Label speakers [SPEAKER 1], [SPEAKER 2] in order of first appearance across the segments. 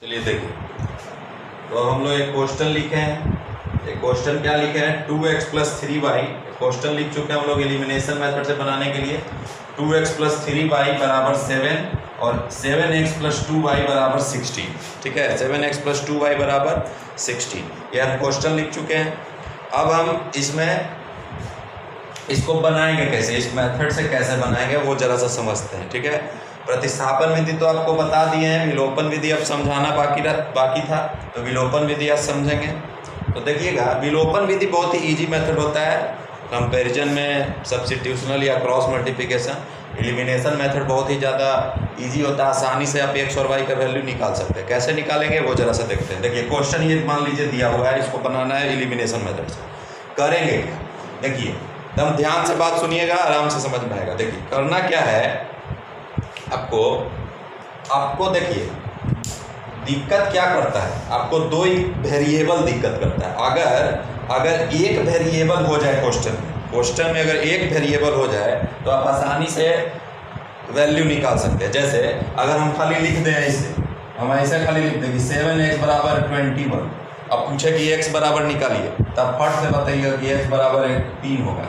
[SPEAKER 1] चलिए देखिए, तो हम लोग एक क्वेश्चन लिखे हैं। एक क्वेश्चन क्या लिखे हैं, 2x + 3y। क्वेश्चन लिख चुके हैं हम लोग एलिमिनेशन मेथड से बनाने के लिए। 2x + 3y = 7 और 7x + 2y = 16। ठीक है, 7x + 2y = 16। ये हम क्वेश्चन लिख चुके हैं। अब हम इसको बनाएंगे कैसे, इस मेथड से कैसे बनाएंगे वो जरा सा समझते हैं। ठीक है, प्रतिस्थापन विधि तो आपको बता दिए हैं, विलोपन विधि अब समझाना बाकी था, तो विलोपन विधि आज समझेंगे। तो देखिएगा, विलोपन विधि बहुत ही इजी मेथड होता है कंपैरिजन में सब्स्टिट्यूशनल या क्रॉस मल्टीप्लिकेशन। एलिमिनेशन मेथड बहुत ही ज़्यादा इजी होता है, आसानी से आप x और y का वैल्यू निकाल सकते हैं। कैसे निकालेंगे वो जरा सा देखते हैं। देखिए क्वेश्चन ये मान लीजिए दिया हुआ है, इसको बनाना है एलिमिनेशन मेथड से। करेंगे क्या, देखिए एकदम ध्यान से बात सुनिएगा, आराम से समझ में आएगा। देखिए करना क्या है, आपको देखिए दिक्कत क्या करता है, आपको दो वेरिएबल दिक्कत करता है। अगर एक वेरिएबल हो जाए क्वेश्चन में अगर एक वेरिएबल हो जाए तो आप आसानी से वैल्यू निकाल सकते हैं। जैसे अगर हम खाली लिख दें ऐसे, हम ऐसे खाली लिख दें कि 7x = 21, अब पूछे कि x बराबर निकालिए, तब फट से बताइएगा कि x बराबर 3 होगा।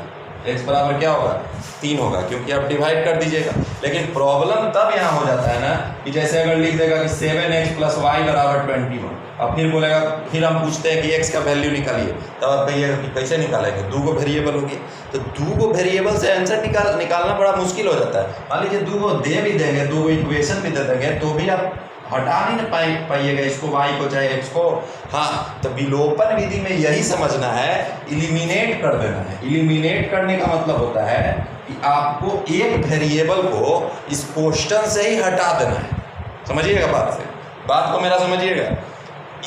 [SPEAKER 1] x बराबर क्या होगा, 3 होगा, क्योंकि आप डिवाइड कर दीजिएगा। लेकिन प्रॉब्लम तब यहाँ हो जाता है ना कि जैसे अगर लिख देगा कि 7x + y = 21, अब फिर बोलेगा, फिर हम पूछते हैं कि x का वैल्यू निकालिए, तब आप कहिएगा कि कैसे निकालेंगे, दो वेरिएबल होगी। तो दो वेरिएबल से आंसर निकालना बड़ा मुश्किल हो जाता है। मान लीजिए दो दे भी देंगे, दो इक्वेशन भी दे देंगे, तो भी आप हटा नहीं ना पाइएगा इसको, y को चाहे x को। हाँ, तो विलोपन विधि में यही समझना है, इलिमिनेट कर देना है। इलिमिनेट करने का मतलब होता है कि आपको एक वेरिएबल को इस क्वेश्चन से ही हटा देना है। समझिएगा बात को मेरा समझिएगा।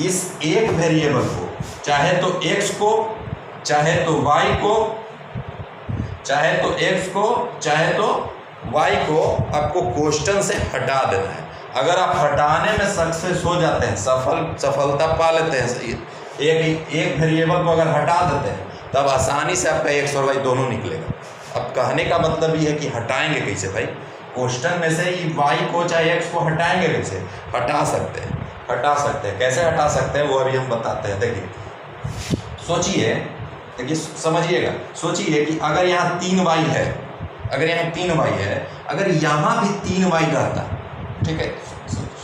[SPEAKER 1] इस एक वेरिएबल को, चाहे तो x को, चाहे तो y को, चाहे तो x को, चाहे तो y को, आपको क्वेश्चन से हटा देना है। अगर आप हटाने में सक्सेस हो जाते हैं, सफलता पा लेते हैं, एक वेरिएबल को अगर हटा देते हैं, तब आसानी से आपका x और y दोनों निकलेगा। अब कहने का मतलब ये है कि हटाएंगे कैसे भाई, क्वेश्चन में से ही y को चाहे x को हटाएंगे कैसे, हटा सकते हैं। कैसे हटा सकते हैं वो अभी हम बताते हैं। देखिए सोचिए, देखिए समझिएगा, सोचिए कि अगर यहाँ 3y है, अगर यहाँ भी 3y रहता, ठीक है,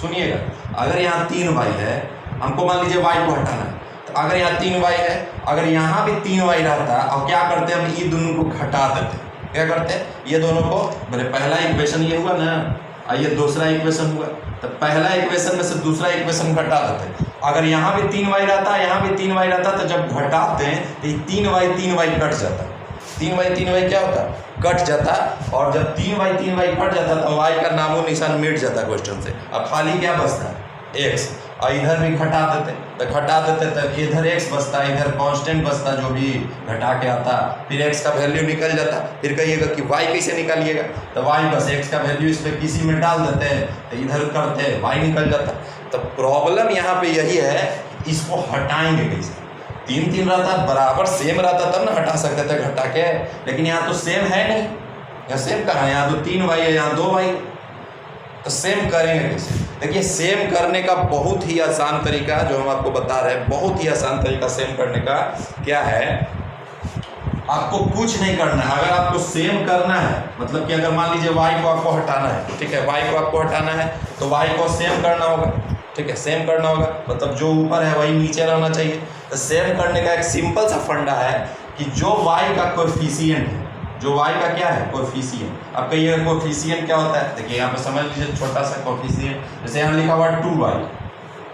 [SPEAKER 1] सुनिएगा, अगर यहाँ 3y है, हमको मान लीजिए y को हटाना है, तो अगर यहाँ 3y है, अगर यहाँ भी 3y रहता, अब क्या करते हैं, हम ये दोनों को घटा देते हैं। क्या करते हैं, ये दोनों को, मेरे पहला इक्वेशन ये हुआ ना, ये दूसरा इक्वेशन हुआ, तो पहला इक्वेशन में से दूसरा इक्वेशन घटा देते हैं। अगर यहाँ भी 3y रहता, यहाँ भी 3y रहता, तो जब घटाते हैं तो 3y कट जाता। 3y क्या होता, कट जाता। और जब 3y कट जाता तो y का नामो निशान मिट जाता क्वेश्चन से। अब खाली क्या बचता है, x, और इधर भी घटा देते तो इधर x बचता, इधर कांस्टेंट बचता, जो भी घटा के आता, फिर x का वैल्यू निकल जाता। फिर कहिएगा कि y कैसे निकालिएगा, तो y बस x का वैल्यू इस पर किसी में डाल देते हैं, तो इधर करते हैं, y निकल जाता। तो प्रॉब्लम यहाँ पे यही है, इसको हटाएंगे कैसे। 3 रहता, बराबर सेम रहता तब ना हटा सकते थे घटा के, लेकिन यहाँ तो सेम है नहीं, यहाँ सेम कहाँ है, यहाँ तो 3y है, यहाँ 2y, तो सेम करेंगे कैसे। देखिए सेम करने का बहुत ही आसान तरीका जो हम आपको बता रहे हैं, बहुत ही आसान तरीका सेम करने का क्या है, आपको कुछ नहीं करना है। अगर आपको सेम करना है, मतलब कि अगर मान लीजिए y को आपको हटाना है, ठीक है, y को आपको हटाना है, तो y को सेम करना होगा। ठीक है, सेम करना होगा, मतलब जो ऊपर है वही नीचे रहना चाहिए। तो सेम करने का एक सिंपल सा फंडा है कि जो y का कोएफिशिएंट है, जो y का क्या है, कोएफिशिएंट। अब कहिए कोएफिशिएंट क्या होता है, देखिए यहाँ पे समझ लीजिए छोटा सा कोएफिशिएंट, जैसे यहाँ लिखा हुआ 2y,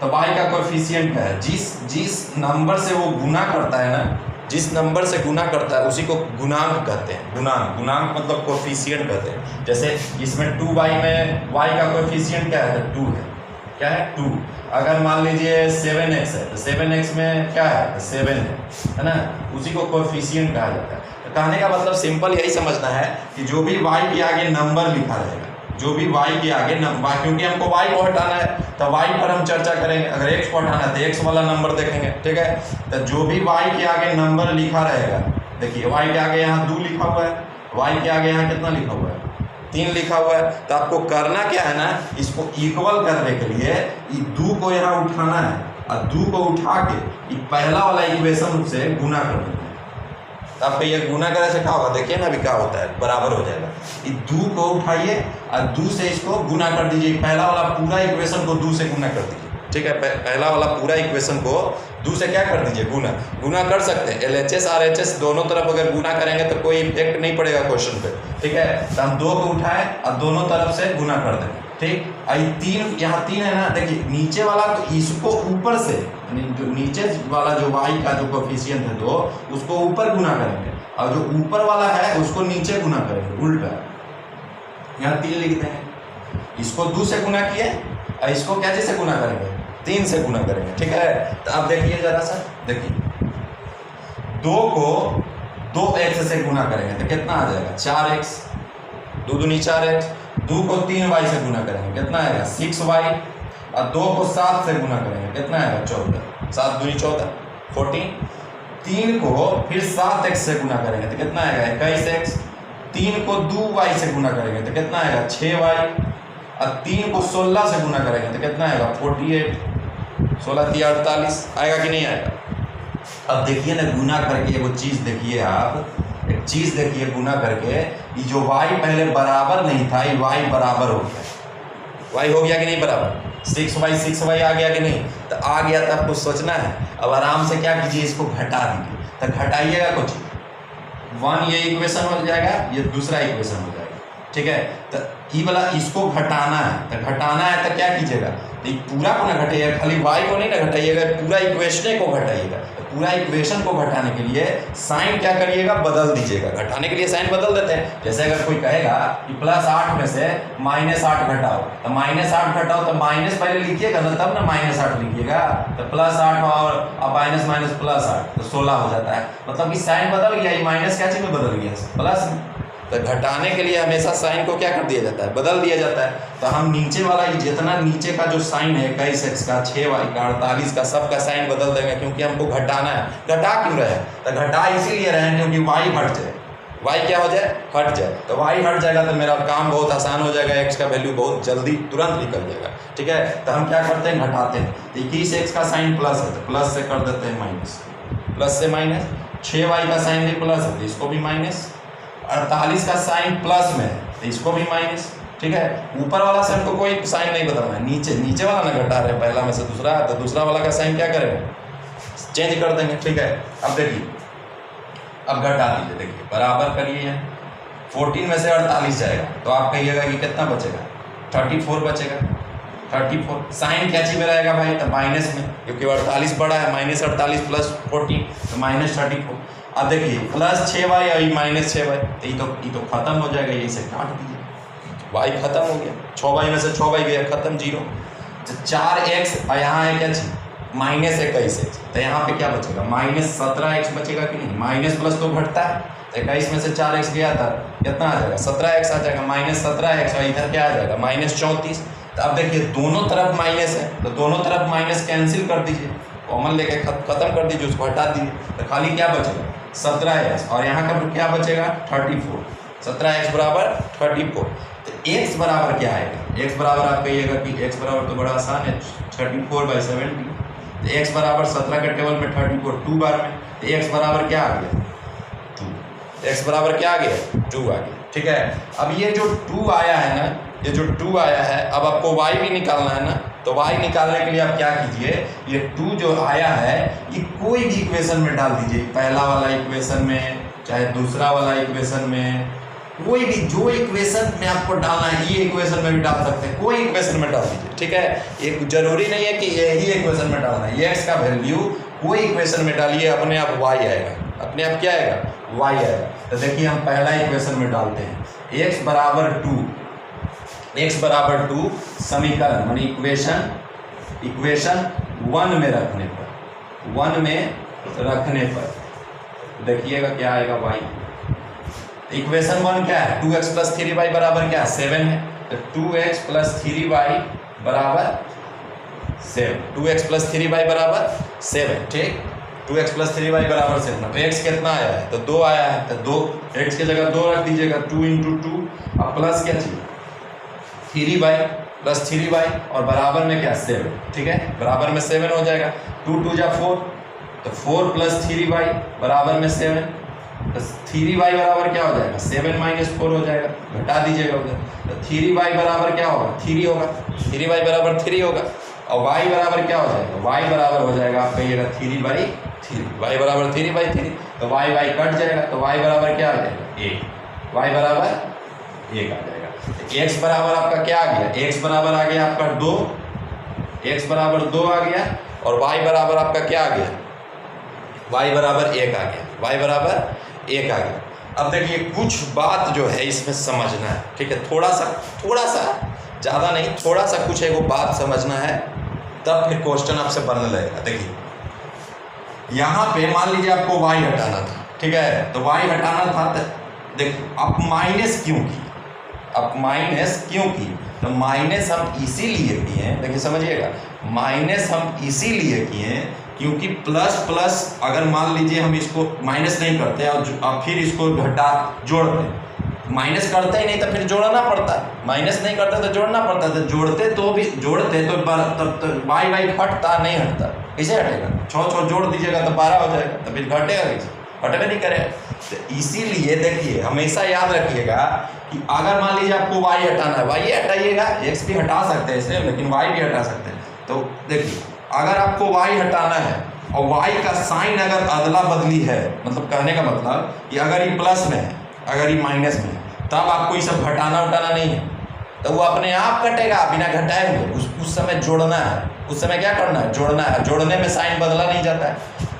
[SPEAKER 1] तो y का कोएफिशिएंट क्या है, जिस नंबर से वो गुना करता है ना, जिस नंबर से गुना करता है उसी को गुणांक कहते हैं। गुणांक मतलब कोएफिशिएंट कहते हैं। जैसे इसमें 2y में y का कोएफिशिएंट क्या है, 2 है, क्या है, 2। अगर मान लीजिए 7x है, तो 7x में क्या है, 7 है ना, उसी को कोएफिशिएंट कहा जाता है। तो कहने का मतलब सिंपल यही समझना है कि जो भी y के आगे नंबर लिखा रहेगा, जो भी y के आगे नंबर, क्योंकि हमको y को हटाना है तो y पर हम चर्चा करेंगे, अगर x को हटाना है तो x वाला नंबर देखेंगे। ठीक है, तो जो भी y के आगे नंबर लिखा रहेगा, देखिए y के आगे यहाँ 2 लिखा हुआ है, y के आगे यहाँ कितना लिखा हुआ है, 3 लिखा हुआ है। तो आपको करना क्या है ना, इसको इक्वल करने के लिए ये 2 को यहाँ उठाना है और 2 को उठा के ये पहला वाला इक्वेशन से गुना कर देना है। तो आपको ये गुना करने से क्या होगा, देखिए ना अभी क्या होता है, बराबर हो जाएगा। ये 2 को उठाइए और 2 से इसको गुना कर दीजिए, पहला वाला पूरा इक्वेशन को 2 से गुना कर दीजिए। ठीक है, पहला वाला पूरा इक्वेशन को 2 से क्या कर दीजिए, गुना कर सकते हैं। LHS RHS दोनों तरफ अगर गुना करेंगे तो कोई इफेक्ट नहीं पड़ेगा क्वेश्चन पे। ठीक है, तो हम 2 को उठाएं और दोनों तरफ से गुना कर दें। ठीक, आई 3 यहाँ 3 है ना, देखिए नीचे वाला तो इसको ऊपर से, जो नीचे वाला जो y का जो कोफिशिएंट है 2, उसको ऊपर गुना करेंगे और जो ऊपर वाला है उसको नीचे गुना करेंगे, उल्टा। यहाँ 3 लिख देंगे, इसको 2 से गुना किए और इसको क्या से गुना करेंगे, 3 से गुना करेंगे। ठीक है, तो अब देखिए जरा सा, देखिए 2 को 2x से गुना करेंगे तो कितना आ जाएगा, 4x, 2 दूनी 4x। 2 को 3y से गुना करेंगे कितना आएगा, 6y। और 2 को 7 से गुना करेंगे कितना आएगा, 14। 7 दूनी 14, 14। 3 को फिर 7x से गुना करेंगे तो कितना आएगा, 21x। 3 को 2y से गुना करेंगे तो कितना आएगा, 6y। और 3 को 16 से गुना करेंगे तो कितना आएगा, 48। 16 3 48 आएगा कि नहीं आएगा। अब देखिए ना, गुना करके वो चीज़ देखिए, आप एक चीज़ देखिए, गुना करके ये जो y पहले बराबर नहीं था, ये y बराबर हो गया। y हो गया कि नहीं बराबर, 6y आ गया कि नहीं, तो आ गया तो आपको सोचना है। अब आराम से क्या कीजिए, इसको घटा दीजिए, तो घटाइएगा कुछ 1, ये इक्वेशन हो जाएगा, ये दूसरा इक्वेशन हो जाएगा। ठीक है, तो ये वाला इसको घटाना है, तो घटाना है तो क्या कीजिएगा, तो ये पूरा को ना घटाइएगा, खाली y को नहीं ना घटाइएगा, पूरा इक्वेशन को घटाइएगा। तो पूरा इक्वेशन को घटाने के लिए साइन क्या करिएगा, बदल दीजिएगा। घटाने के लिए साइन बदल देते हैं। जैसे अगर कोई कहेगा कि +8 में से -8 घटाओ, तो -8 घटाओ तो माइनस पहले लिखिएगा ना, तब ना -8 लिखिएगा। तो +8 और माइनस +8 तो 16 हो जाता है। मतलब कि साइन बदल गया, ये माइनस क्या चीज़ में बदल गया, प्लस में। तो घटाने के लिए हमेशा साइन को क्या कर दिया जाता है, बदल दिया जाता है। तो हम नीचे वाला जितना नीचे का जो साइन है 21x का, 6y का, 48 का, सबका साइन बदल देंगे, क्योंकि हमको घटाना है। घटा क्यों रहे हैं, तो घटा इसीलिए रहे हैं क्योंकि y हट जाए, y क्या हो जाए, हट जाए। तो y हट जाएगा तो मेरा काम बहुत आसान हो जाएगा, x का वैल्यू बहुत जल्दी तुरंत निकल जाएगा। ठीक है, तो हम क्या करते हैं, घटाते हैं। तो 21x का साइन प्लस है तो प्लस से कर देते हैं माइनस, प्लस से माइनस। 6y का साइन भी प्लस है तो इसको भी माइनस। 48 का साइन प्लस में है तो इसको भी माइनस। ठीक है, ऊपर वाला से हमको कोई साइन नहीं बदलना है, नीचे वाला ना घटा रहे, पहला में से दूसरा, तो दूसरा वाला का साइन क्या करेंगे, चेंज कर देंगे। ठीक है, अब देखिए, अब घटा दीजिए, देखिए बराबर करिए। 14 में से 48 जाएगा तो आप कहिएगा कि कितना बचेगा, 34 बचेगा। 34 साइन क्या चीज में रहेगा भाई, तो माइनस में, क्योंकि 48 बड़ा है, -48 + 14 तो -34। अब देखिए +6y और -6y, ये तो खत्म हो जाएगा, ये से काट दीजिए, y खत्म हो गया। 6y में से 6y गया, खत्म, 0। 4x और यहाँ है क्या चीज, -21x, तो यहाँ पे क्या बचेगा, -17x बचेगा कि नहीं, माइनस प्लस तो घटता है। 21 में से 4x गया था, कितना आ जाएगा, 17x आ जाएगा, -17x, और इधर क्या आ जाएगा, -34। तो अब देखिए दोनों तरफ माइनस है, तो दोनों तरफ माइनस कैंसिल कर दीजिए, कॉमन लेके खत्म कर दीजिए, उसको हटा दीजिए, तो खाली क्या बचेगा, 17x, और यहाँ का क्या बचेगा, 34। 17x बराबर 34। तो x बराबर क्या आएगा, x बराबर आप कहिएगा कि x बराबर तो बड़ा आसान है, 34/70। तो x बराबर 17 के टेबल में 34 2 बार में, तो x बराबर क्या आ गया, 2। x बराबर क्या आ गया, 2 आ गया। ठीक है, अब ये जो 2 आया है ना, ये जो 2 आया है, अब आपको y भी निकालना है ना, तो y निकालने के लिए आप क्या कीजिए, ये 2 जो आया है ये कोई भी इक्वेशन में डाल दीजिए, पहला वाला इक्वेशन में, चाहे दूसरा वाला इक्वेशन में, कोई भी जो इक्वेशन में आपको डालना है, ये इक्वेशन में भी डाल सकते हैं, कोई इक्वेशन में डाल दीजिए। ठीक है, एक जरूरी नहीं है कि यही इक्वेशन में डालना है, ये x का वैल्यू कोई इक्वेशन में डालिए, अपने आप y आएगा, अपने आप क्या आएगा, y आएगा। तो देखिए हम पहला इक्वेशन में डालते हैं, x बराबर 2 समीकरण मानी इक्वेशन 1 में रखने पर देखिएगा क्या आएगा, y। इक्वेशन 1 क्या है, 2x + 3y बराबर क्या है, 7 है, तो 2x + 3y बराबर 7, 2x + 3y बराबर 7। ठीक, 2x + 3y बराबर 7। अब x कितना आया है? तो 2 आया है, तो 2 x की जगह 2 रख दीजिएगा, 2 × 2। अब प्लस क्या चाहिए? 3y + 3y और बराबर में क्या? 7। ठीक है, बराबर में 7 हो जाएगा। 2 × 2 = 4, तो 4 + 3y बराबर में 7, तो 3y बराबर क्या हो जाएगा? 7 - 4 हो जाएगा, घटा दीजिएगा उधर। तो 3y बराबर क्या होगा? 3 होगा, 3y बराबर 3 होगा। और y बराबर क्या हो जाएगा? y बराबर हो जाएगा, आप कहिएगा 3/3, y बराबर 3/3, तो y कट जाएगा, तो y बराबर क्या आ जाएगा? 1, y बराबर 1 आ जाएगा। तो x बराबर आपका क्या आ गया? x बराबर आ गया आपका 2, x बराबर 2 आ गया, और y बराबर आपका क्या आ गया? y बराबर 1 आ गया, y बराबर 1 आ गया। अब देखिए कुछ बात जो है इसमें समझना है, ठीक है, थोड़ा सा ज़्यादा नहीं, थोड़ा सा कुछ एक बात समझना है, तब फिर क्वेश्चन आपसे बनने लगेगा। देखिए यहाँ पे मान लीजिए आपको y हटाना था, ठीक है, तो y हटाना था, तो देखिए आप माइनस क्यों की? अब माइनस क्यों की? तो माइनस हम इसीलिए किए हैं, देखिए समझिएगा, माइनस हम इसीलिए किए हैं क्योंकि प्लस अगर मान लीजिए हम इसको माइनस नहीं करते और फिर इसको घटा जोड़ते, माइनस करते ही नहीं तो फिर जोड़ना पड़ता है, माइनस नहीं करते तो जोड़ना पड़ता है, तो जोड़ते तो y हटता नहीं हटता, कैसे हटेगा? 6 जोड़ दीजिएगा तो 12 हो जाएगा, तो फिर घटेगा कैसे? हटवे नहीं करेगा। तो इसीलिए देखिए हमेशा याद रखिएगा कि अगर मान लीजिए आपको y हटाना है, y हटाइएगा, x भी हटा सकते हैं इसे, लेकिन y भी हटा सकते हैं। तो देखिए अगर आपको y हटाना है और y का साइन अगर अदला बदली है, मतलब कहने का मतलब कि अगर ये प्लस में है, अगर ये माइनस में है, तब आपको ये सब घटाना उठाना नहीं है, तो वो अपने आप कटेगा बिना घटाए हुए। उस समय जोड़ना है, उस समय क्या करना है? जोड़ना है। जोड़ने में साइन बदला नहीं जाता है,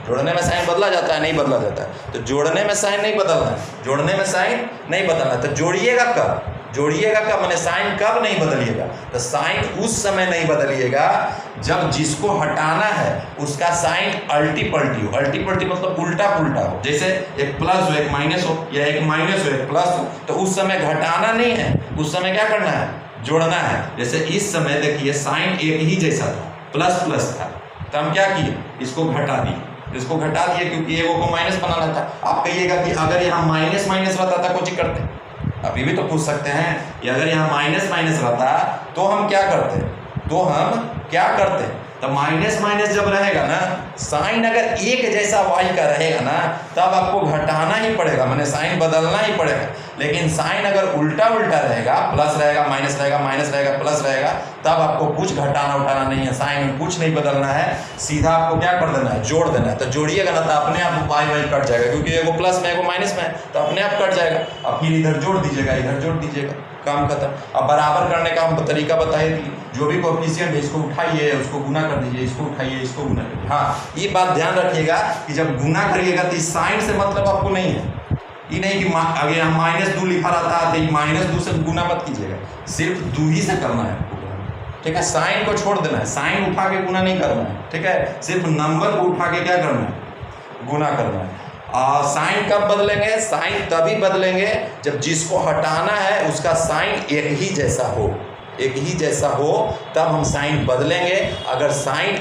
[SPEAKER 1] जोड़ने में साइन बदला जाता है? नहीं बदला जाता है। तो जोड़ने में साइन नहीं बदलना है, जोड़ने में साइन नहीं बदलना है। तो जोड़िएगा कब? जोड़िएगा कब? मैंने साइन कब नहीं बदलिएगा? तो साइन उस समय नहीं बदलिएगा जब जिसको हटाना है उसका साइन अल्टी पल्टी हो। अल्टी पल्टी मतलब उल्टा पुल्टा हो, जैसे एक प्लस हो एक माइनस हो, या एक माइनस हो एक प्लस हो, तो उस समय घटाना नहीं है, उस समय क्या करना है? जोड़ना है। जैसे इस समय देखिए साइन एक ही जैसा था, प्लस प्लस था, तो हम क्या किए? इसको घटा दिए, इसको घटा दिए क्योंकि एगो को माइनस बनाना था। आप कहिएगा कि अगर यहाँ माइनस माइनस रहता था कुछ करते, अभी भी तो पूछ सकते हैं कि अगर यहाँ माइनस माइनस रहता तो हम क्या करते? तो माइनस माइनस जब रहेगा ना, साइन अगर एक जैसा y का रहेगा ना, तब आपको घटाना ही पड़ेगा, मैंने साइन बदलना ही पड़ेगा। लेकिन साइन अगर उल्टा उल्टा रहेगा, प्लस रहेगा माइनस रहेगा, माइनस रहेगा प्लस रहेगा, तब आपको कुछ घटाना उठाना नहीं है, साइन में कुछ नहीं बदलना है, सीधा आपको क्या कर देना है? जोड़ देना है। तो जोड़िएगा ना तो अपने आप y कट जाएगा, क्योंकि एगो प्लस में एगो माइनस में है, तो अपने आप कट जाएगा। अब फिर इधर जोड़ दीजिएगा, इधर जोड़ दीजिएगा, काम खत्म। अब बराबर करने का हम तरीका बताए दिए, जो भी कोएफिशिएंट है इसको उठाइए, उसको गुना कर दीजिए, इसको उठाइए, इसको गुना करिए। हाँ, ये बात ध्यान रखिएगा कि जब गुना करिएगा तो इस साइन से मतलब आपको नहीं है, ये नहीं कि अगर यहाँ -2 लिखा रहता है तो -2 से गुना मत कीजिएगा, सिर्फ 2 ही से करना है आपको गुना, ठीक है। साइन को छोड़ देना है, साइन उठा के गुना नहीं करना है, ठीक है, सिर्फ नंबर को उठा के क्या करना है? गुना करना है। साइन कब बदलेंगे? साइन तभी बदलेंगे जब जिसको हटाना है उसका साइन एक ही जैसा हो, एक ही जैसा हो, तब हम साइन बदलेंगे। अगर साइन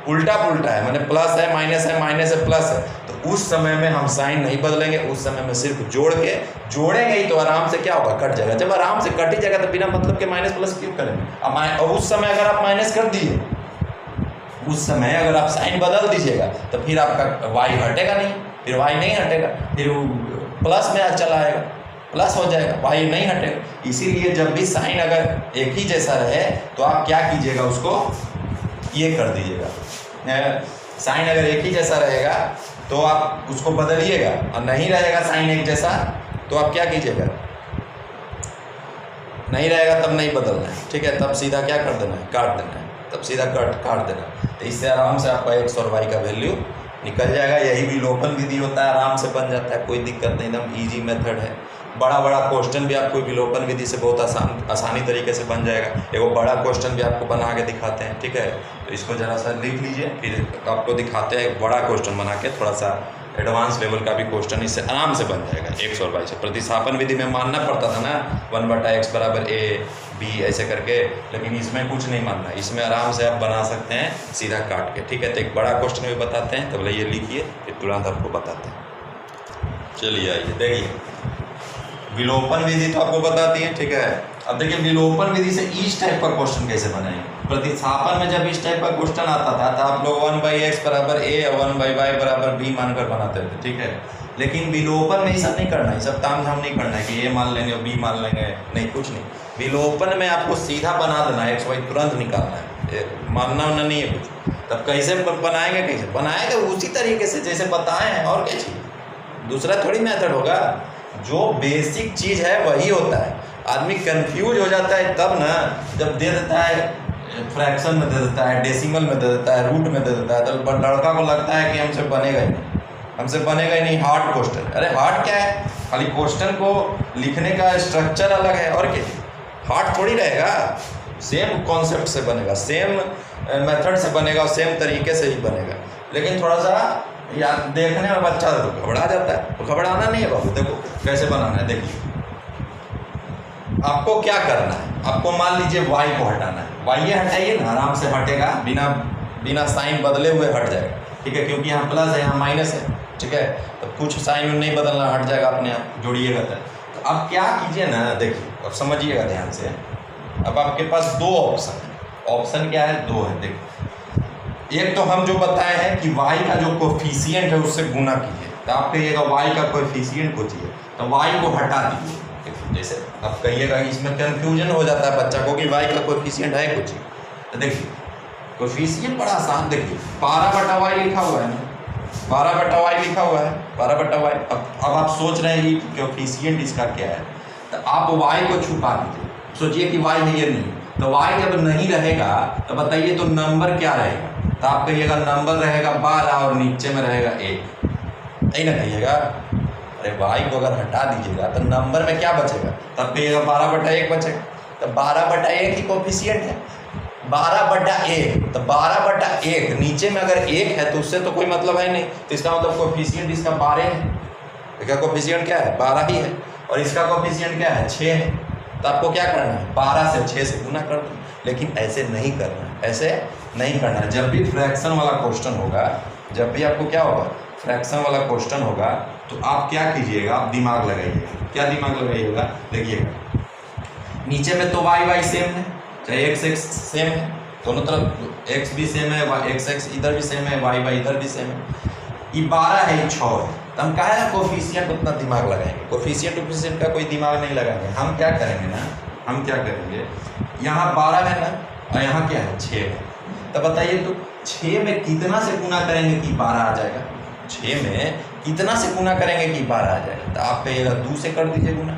[SPEAKER 1] उल्टा पुल्टा है, मैंने प्लस है माइनस है प्लस है, तो उस समय में हम साइन नहीं बदलेंगे, उस समय में सिर्फ जोड़ेंगे ही, तो आराम से क्या होगा? कट जाएगा। जब आराम से कट ही जाएगा तो बिना मतलब के माइनस प्लस क्यों करेंगे? और उस समय अगर आप माइनस कर दिए, उस समय अगर आप साइन बदल दीजिएगा तो फिर आपका y हटेगा नहीं, फिर y नहीं हटेगा, फिर प्लस में चला आएगा, प्लस हो जाएगा, y नहीं हटेगा। इसीलिए जब भी साइन अगर एक ही जैसा रहे तो आप क्या कीजिएगा? उसको ये कर दीजिएगा। साइन अगर एक ही जैसा रहेगा तो आप उसको बदलिएगा, और नहीं रहेगा साइन एक जैसा तो आप क्या कीजिएगा? नहीं रहेगा तब नहीं बदलना है, ठीक है, तब सीधा क्या कर देना है? काट देना है, तब सीधा काट देना। तो इससे आराम से आपका x और y का वैल्यू निकल जाएगा। यही विलोपन विधि होता है, आराम से बन जाता है, कोई दिक्कत नहीं, एकदम इजी मेथड है। बड़ा क्वेश्चन भी आपको विलोपन विधि से बहुत आसानी तरीके से बन जाएगा। एगो बड़ा क्वेश्चन भी आपको बना के दिखाते हैं, ठीक है, तो इसको ज़रा सा लिख लीजिए, फिर आपको दिखाते हैं एक बड़ा क्वेश्चन बना के, थोड़ा सा एडवांस लेवल का भी क्वेश्चन इससे आराम से बन जाएगा x और y से। प्रतिस्थापन विधि में मानना पड़ता था ना 1/x बराबर a b ऐसे करके, लेकिन इसमें कुछ नहीं मानना, इसमें आराम से आप बना सकते हैं सीधा काट के। ठीक है, तो एक बड़ा क्वेश्चन भी बताते हैं, तो बोले ये लिखिए फिर तुरंत आपको बताते हैं। चलिए आइए देखिए, विलोपन विधि तो आपको बताती है। ठीक है, अब देखिए विलोपन विधि से इस टाइप का क्वेश्चन कैसे बनाएंगे। प्रतिस्थापन में जब इस टाइप का क्वेश्चन आता था तो आप लोग 1/x बराबर a और 1/y बराबर b मानकर बनाते थे। ठीक है, लेकिन विलोपन में ये सब नहीं करना है, ये सब तामझाम नहीं करना है कि a मान लेंगे और b मान लेंगे, नहीं कुछ नहीं। विलोपन में आपको सीधा बना देना है, x y तुरंत निकालना है, मानना वानना नहीं है कुछ। तब कैसे बनाएंगे, कैसे बनाएंगे उसी तरीके से जैसे बताए हैं, और क्या चाहिए, दूसरा थोड़ी मेथड होगा। जो बेसिक चीज़ है वही होता है। आदमी कंफ्यूज हो जाता है तब ना, जब दे देता है फ्रैक्शन में दे देता है, डेसिमल में दे देता है, रूट में दे देता है, तो लड़का को लगता है कि हमसे बनेगा ही नहीं, हमसे बनेगा ही नहीं हार्ड क्वेश्चन। अरे हार्ड क्या है, खाली क्वेश्चन को लिखने का स्ट्रक्चर अलग है, और क्या हार्ड थोड़ी रहेगा, सेम कॉन्सेप्ट से बनेगा, सेम मेथड से बनेगा, सेम तरीके से ही बनेगा। लेकिन थोड़ा सा या देखने में बच्चा तो घबरा जाता है, तो घबराना नहीं है बाबू। देखो कैसे बनाना है, देखिए आपको क्या करना है, आपको मान लीजिए y को हटाना है, y ये हटाइए ना, आराम से हटेगा, बिना साइन बदले हुए हट जाएगा। ठीक है, क्योंकि यहाँ प्लस है यहाँ माइनस है। ठीक है, तो कुछ साइन नहीं बदलना, हट जाएगा अपने आप, जोड़िएगा। तो अब क्या कीजिए ना, देखिए अब समझिएगा ध्यान से। अब आपके पास दो ऑप्शन है, ऑप्शन क्या है, दो है। देखिए एक तो हम जो बताए हैं कि y का जो कोफिशिएंट है उससे गुना कीजिए, तो आप कहिएगा y का कोफिशिएंट को चाहिए, तो y को हटा दीजिए। जैसे आप कहिएगा, इसमें कंफ्यूजन हो जाता है बच्चा को कि y का कोफिशिएंट है कुछ, तो देखिए कोफिशिएंट बड़ा आसान, देखिए 12/y लिखा हुआ है ना, 12/y लिखा हुआ है, 12/y। अब आप सोच रहे हैं कि कोफिशिएंट इसका क्या है, तो आप y को छुपा दीजिए, सोचिए कि y है ये नहीं, तो y जब नहीं रहेगा तो बताइए तो नंबर क्या रहेगा, तो आप कहिएगा नंबर रहेगा 12 और नीचे में रहेगा 1, नहीं ना कहिएगा। अरे y को अगर हटा दीजिएगा तो नंबर में क्या बचेगा, तब कहिएगा 12/1 बचेगा, तो 12/1 ही कोफिशिएंट है, 12/1, तो 12/1 नीचे में अगर 1 है तो उससे तो कोई मतलब है नहीं, तो इसका मतलब कोफिशिएंट इसका 12 है। इसका कोफिशिएंट क्या है, 12 ही है, और इसका कोफिशिएंट क्या है, 6 है। तो आपको क्या करना है, 12 से 6 से गुना कर दो। लेकिन ऐसे नहीं करना है, ऐसे नहीं करना है। जब भी फ्रैक्शन वाला क्वेश्चन होगा, जब भी आपको क्या होगा, फ्रैक्शन वाला क्वेश्चन होगा, तो आप क्या कीजिएगा, आप दिमाग लगाइएगा। क्या दिमाग लगाइएगा, देखिएगा नीचे में तो y सेम है, चाहे x सेम है, दोनों तरफ x भी सेम है, x इधर भी सेम है, y इधर भी सेम है। ये 12 है, ये 6 है, तो हम कहा है कोफिशिएंट उतना दिमाग लगाएंगे, कोफिशिएंट का कोई दिमाग नहीं लगाएंगे। हम क्या करेंगे ना, हम क्या करेंगे, यहाँ 12 है ना, और यहाँ क्या है, 6 है, तो बताइए तो 6 में कितना से गुना करेंगे कि 12 आ जाएगा, 6 में कितना से गुना करेंगे कि 12 आ जाएगा, तो आप कहिएगा 2 से कर दीजिए गुना,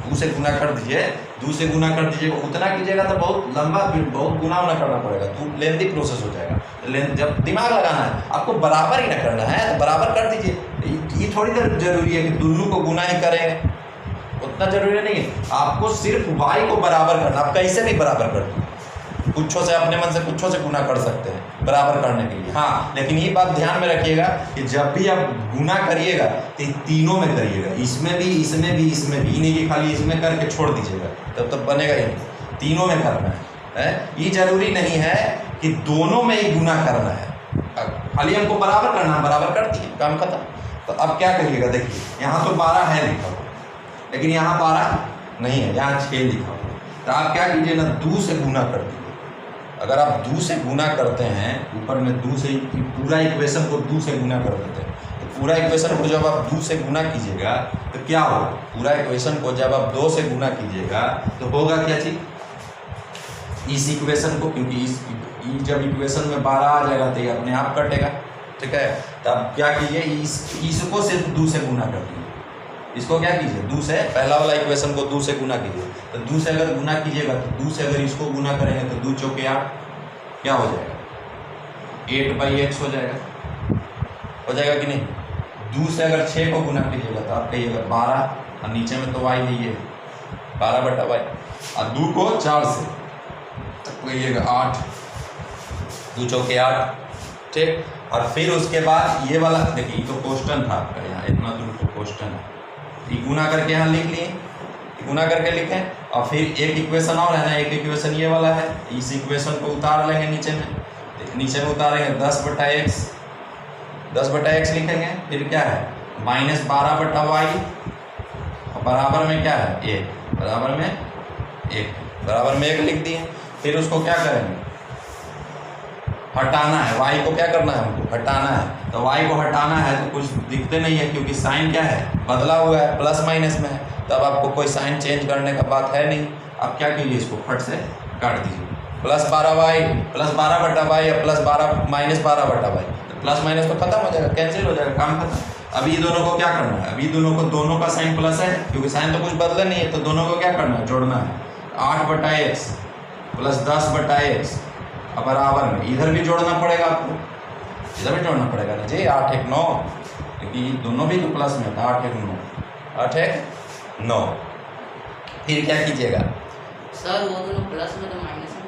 [SPEAKER 1] 2 से गुना कर दीजिए, 2 से गुना कर दीजिएगा। उतना कीजिएगा तो बहुत लंबा, फिर बहुत गुना करना पड़ेगा, तो लेंथी प्रोसेस हो जाएगा। जब दिमाग लगाना है आपको, बराबर ही ना करना है, तो बराबर कर दीजिए। ये थोड़ी देर जरूरी है कि दोनों को गुना ही करेंगे, उतना जरूरी नहीं है। आपको सिर्फ y को बराबर करना, आप कैसे भी बराबर कर दो, कुछों से, अपने मन से कुछों से गुना कर सकते हैं बराबर करने के लिए। हाँ, लेकिन ये बात ध्यान में रखिएगा कि जब भी आप गुना करिएगा तो तीनों में करिएगा, इसमें भी, इसमें भी, इसमें भी, नहीं कि खाली इसमें करके छोड़ दीजिएगा, तब बनेगा ही नहीं। तीनों में करना है। ये जरूरी नहीं है कि दोनों में ही गुना करना है, खाली हमको बराबर करना है, बराबर कर दिए, काम खत्म। तो अब क्या करिएगा, देखिए यहाँ तो 12 है लिखा हुआ, लेकिन यहाँ 12 नहीं है, यहाँ 6 लिखा हुआ, तो आप क्या कीजिए ना, 2 से गुना कर दीजिए। अगर आप 2 से गुना करते हैं, ऊपर में 2 से, पूरा इक्वेशन को 2 से गुना कर देते हैं, तो पूरा इक्वेशन को जब आप 2 से गुना कीजिएगा तो क्या होगा, पूरा इक्वेशन को जब आप 2 से गुना कीजिएगा तो होगा क्या चीज़, इस इक्वेशन को, क्योंकि जब इक्वेशन में 12 आ जाएगा तो ये अपने आप कटेगा। ठीक है, तो आप क्या कीजिए, इसको सिर्फ 2 से गुना कर दीजिए। इसको क्या कीजिए, 2 से, पहला वाला इक्वेशन को 2 से गुना कीजिए, तो 2 से अगर गुना कीजिएगा तो 2 से अगर इसको गुना करेंगे तो 2 चौके 8, क्या हो जाएगा, 8/x हो जाएगा कि नहीं। 2 से अगर 6 को गुना कीजिएगा तो आप कहिएगा 12, और नीचे में तो y नहीं है, 12/y, और 2 को 4 से तो कहिएगा 8, 2 चौके 8। ठीक। और फिर उसके बाद ये वाला देखिए, तो क्वेश्चन था आपका, यहाँ इतना दूर तो क्वेश्चन है, ये गुना करके यहाँ लिख लिए, गुना करके लिखें। और फिर एक इक्वेशन और है ना, एक इक्वेशन ये वाला है, इस इक्वेशन को उतार लेंगे नीचे में, नीचे में उतारेंगे 10/x, 10/x लिखेंगे। फिर क्या है -12/y, और बराबर में क्या है 1, बराबर में 1, बराबर में 1 लिख दिए। फिर उसको क्या करेंगे, हटाना है, y को क्या करना है हमको, हटाना है। तो y को हटाना है तो कुछ दिखते नहीं है, क्योंकि साइन क्या है, बदला हुआ है, प्लस माइनस में है, तब आपको कोई साइन चेंज करने का बात है नहीं। आप क्या कीजिए, इसको फट से काट दीजिए, +12y, +12/y या -12/y, तो प्लस माइनस तो खत्म हो जाएगा, कैंसिल हो जाएगा, काम खत्म। अभी ये दोनों को क्या करना है, अभी दोनों का साइन प्लस है, क्योंकि साइन तो कुछ बदला नहीं है, तो दोनों को क्या करना है, जोड़ना है। 8/x + 10/x, अब बराबर में इधर भी जोड़ना पड़ेगा आपको, इधर भी जोड़ना पड़ेगा ना जी, 8 1 9, क्योंकि दोनों भी तो प्लस में था, 8 1 9, 8 1 9। फिर क्या कीजिएगा
[SPEAKER 2] सर, वो दोनों प्लस में तो माइनस में,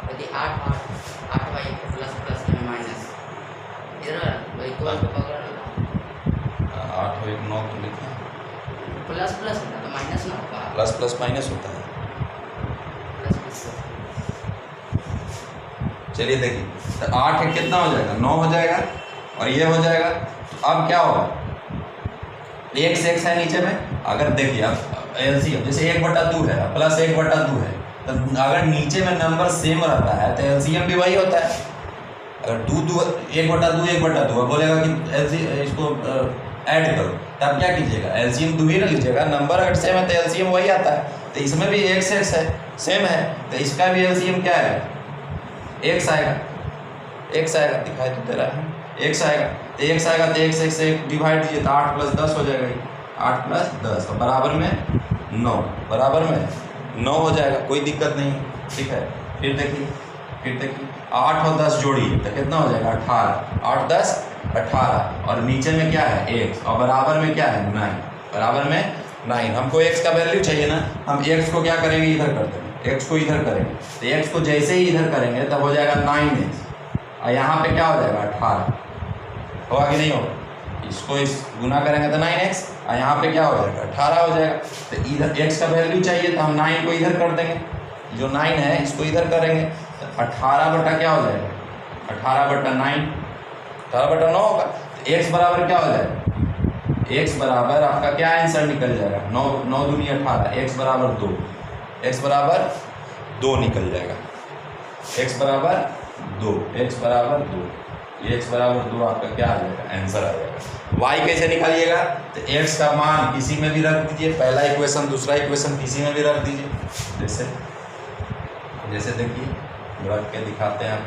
[SPEAKER 2] यदि 8 बाई प्लस में माइनस, इधर वही इक्वल को पकड़ लो,
[SPEAKER 1] 8 1 9 तो लिखा
[SPEAKER 2] प्लस होता तो माइनस ना होगा,
[SPEAKER 1] प्लस माइनस होता है।
[SPEAKER 2] प्लस।
[SPEAKER 1] चलिए देखिए, तो 8 है कितना हो जाएगा, 9 हो जाएगा, और ये हो जाएगा। तो अब क्या होगा, x है नीचे में, अगर देखिए अब एलसीएम जैसे 1/2 है, प्लस 1/2 है, तो अगर नीचे में नंबर सेम रहता है तो एलसीएम भी वही होता है। अगर 1/2 बोलेगा कि एलसीएम इसको ऐड करो, तब क्या कीजिएगा, एलसीएम 2 ही ना लीजिएगा, नंबर अगर सेम है तो एलसीएम वही आता है। तो इसमें भी x है, सेम है, तो इसका भी एलसीएम क्या है, x आएगा, दिखाई तो दे रहा है, x आएगा, तो x आएगा तो x से डिवाइड कीजिए, तो 8 + 10 हो जाएगा, 8 + 10, और बराबर में 9, बराबर में 9 हो जाएगा, कोई दिक्कत नहीं, ठीक है। फिर देखिए 8 और 10 जोड़िए तो कितना हो जाएगा, 18, 8 10 18, और नीचे में क्या है x, और बराबर में क्या है 9, बराबर में 9। हमको x का वैल्यू चाहिए ना, हम x को क्या करेंगे, इधर कर देंगे, x को इधर करेंगे, तो x को जैसे ही इधर करेंगे तब हो जाएगा 9x, और यहाँ पे क्या हो जाएगा 18, होगा कि नहीं होगा, इसको इस गुना करेंगे तो 9x, और यहाँ पे क्या हो जाएगा 18 हो जाएगा। तो इधर x का वैल्यू चाहिए तो हम 9 को इधर कर देंगे, जो 9 है इसको इधर करेंगे, तो 18 बटा क्या हो जाएगा, 18/9, 18/9 होगा। तो x बराबर क्या हो जाएगा, x बराबर आपका क्या आंसर निकल जाएगा, 9 दूनी 18, x बराबर 2, x बराबर 2 निकल जाएगा, x बराबर 2, x बराबर 2, x बराबर 2 आपका क्या आ जाएगा, आंसर आ जाएगा। y कैसे निकालिएगा, तो x का मान किसी में भी रख दीजिए, पहला इक्वेशन दूसरा इक्वेशन किसी में भी रख दीजिए, जैसे देखिए रख के दिखाते हैं आप,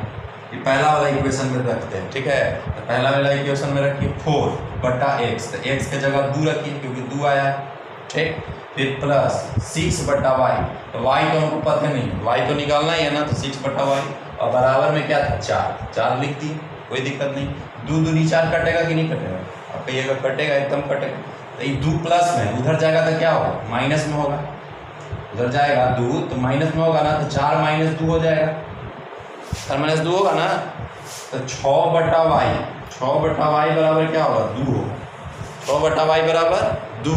[SPEAKER 1] ये पहला वाला इक्वेशन में रखते हैं, ठीक है। तो पहला वाला इक्वेशन में रखिए 4/x, तो x के जगह 2 रखिए क्योंकि 2 आया, ठीक। फिर प्लस 6/y, तो y तो हमको पता नहीं है, y तो निकालना ही है ना, तो 6/y, और बराबर में क्या था 4 लिख दिए, कोई दिक्कत नहीं। 2 दूनी 4 कटेगा कि नहीं कटेगा, आप कहिएगा कटेगा, एकदम कटेगा। तो ये 2 प्लस में उधर जाएगा तो क्या होगा, माइनस में होगा, उधर जाएगा 2 तो माइनस में होगा ना, तो 4 - 2 हो जाएगा, 4 - 2 होगा ना, तो 6/y, 6/y बराबर क्या होगा 2 होगा, 6/y बराबर 2,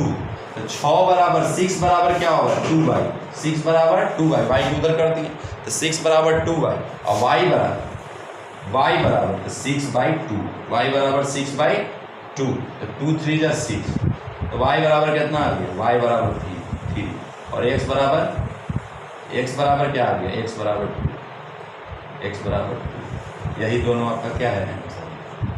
[SPEAKER 1] तो 6 बराबर 6 बराबर क्या होगा 2y, 6 बराबर 2y, y को उधर कर दिए, तो 6 बराबर 2y, और y बराबर तो 6/2, y बराबर 6/2, तो 2 3 = 6, तो y बराबर कितना आ गया, y बराबर 3, और x बराबर क्या आ गया, x बराबर 2, यही दोनों आपका क्या है।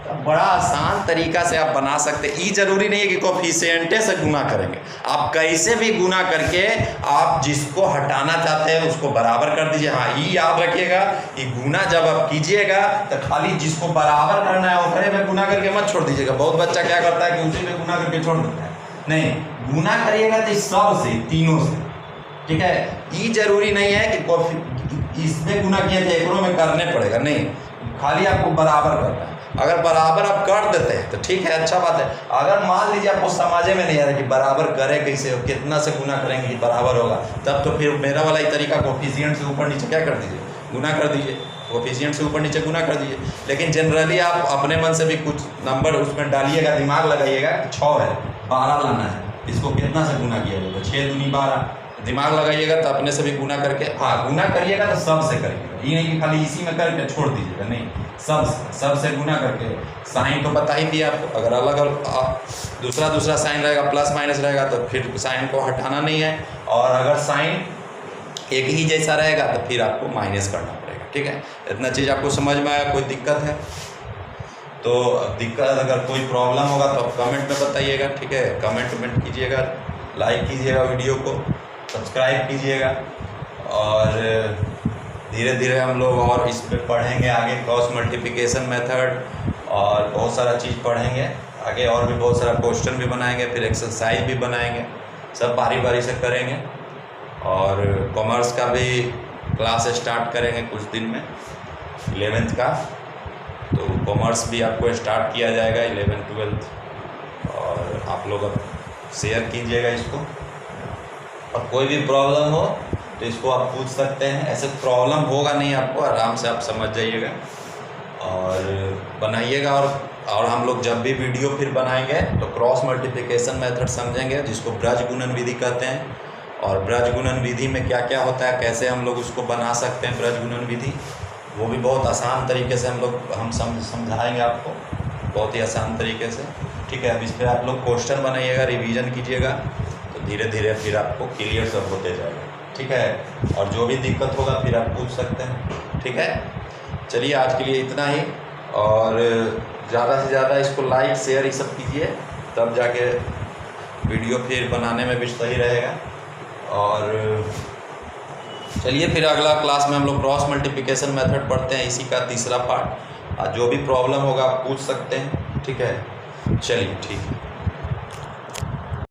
[SPEAKER 1] तो बड़ा आसान तरीका से आप बना सकते हैं, ये जरूरी नहीं है कि कोफिशिएंटे से गुना करेंगे, आप कैसे भी गुना करके आप जिसको हटाना चाहते हैं उसको बराबर कर दीजिए। हाँ, ये याद रखिएगा, ये गुना जब आप कीजिएगा तो खाली जिसको बराबर करना है वो खड़े में गुना करके मत छोड़ दीजिएगा। बहुत बच्चा क्या करता है कि उसी में गुना करके छोड़ देता है, नहीं, गुना करिएगा तो सब से, तीनों से, ठीक है। ये जरूरी नहीं है कि इसमें गुना किया जाए एकरों में करने पड़ेगा, नहीं, खाली आपको बराबर करना है। अगर बराबर आप कर देते हैं तो ठीक है, अच्छा बात है। अगर मान लीजिए आपको समझे में नहीं आ रहा कि बराबर करें कैसे, कितना से गुना करेंगे कि बराबर होगा, तब तो फिर मेरा वाला ही तरीका कोफिशिएंट से ऊपर नीचे क्या कर दीजिए, गुना कर दीजिए, कोफिशिएंट से ऊपर नीचे गुना कर दीजिए। लेकिन जनरली आप अपने मन से भी कुछ नंबर उसमें डालिएगा, दिमाग लगाइएगा। 6 है, 12 लाना है, इसको कितना से गुना किया जाएगा? 6 दूनी 12, दिमाग लगाइएगा तो अपने से भी गुना करके, हाँ गुना करिएगा तो सब से करिएगा, ये नहीं कि खाली इसी में करके छोड़ दीजिएगा, नहीं, सब से गुना करके। साइन तो बता ही दिया आपको, अगर अलग दूसरा साइन रहेगा, प्लस माइनस रहेगा तो फिर साइन को हटाना नहीं है, और अगर साइन एक ही जैसा रहेगा तो फिर आपको माइनस करना पड़ेगा। ठीक है, इतना चीज़ आपको समझ में आया? कोई दिक्कत है तो दिक्कत, अगर कोई प्रॉब्लम होगा तो आप कमेंट में बताइएगा। ठीक है, कमेंट कीजिएगा, लाइक कीजिएगा वीडियो को, सब्सक्राइब कीजिएगा, और धीरे धीरे हम लोग और इस पे पढ़ेंगे आगे, क्रॉस मल्टीप्लिकेशन मेथड और बहुत सारा चीज़ पढ़ेंगे आगे, और भी बहुत सारा क्वेश्चन भी बनाएंगे, फिर एक्सरसाइज भी बनाएंगे, सब बारी बारी से करेंगे। और कॉमर्स का भी क्लास स्टार्ट करेंगे कुछ दिन में, 11th का, तो कॉमर्स भी आपको स्टार्ट किया जाएगा 11th 12th, और आप लोग अब शेयर कीजिएगा इसको। और कोई भी प्रॉब्लम हो तो इसको आप पूछ सकते हैं, ऐसे प्रॉब्लम होगा नहीं आपको, आराम से आप समझ जाइएगा और बनाइएगा। और हम लोग जब भी वीडियो फिर बनाएंगे तो क्रॉस मल्टीप्लिकेशन मेथड समझेंगे, जिसको ब्रज गुणन विधि कहते हैं, और ब्रज गुणन विधि में क्या क्या होता है, कैसे हम लोग उसको बना सकते हैं ब्रज गुणन विधि, वो भी बहुत आसान तरीके से हम समझाएंगे आपको, बहुत ही आसान तरीके से। ठीक है, अब इस पर आप लोग क्वेश्चन बनाइएगा, रिवीजन कीजिएगा, तो धीरे धीरे फिर आपको क्लियर सब होते जाएगा। ठीक है, और जो भी दिक्कत होगा फिर आप पूछ सकते हैं। ठीक है, चलिए आज के लिए इतना ही, और ज़्यादा से ज़्यादा इसको लाइक शेयर ये सब कीजिए, तब जाके वीडियो फिर बनाने में भी सही रहेगा। और चलिए फिर अगला क्लास में हम लोग क्रॉस मल्टीप्लिकेशन मेथड पढ़ते हैं, इसी का तीसरा पार्ट। जो भी प्रॉब्लम होगा आप पूछ सकते हैं। ठीक है, चलिए ठीक है।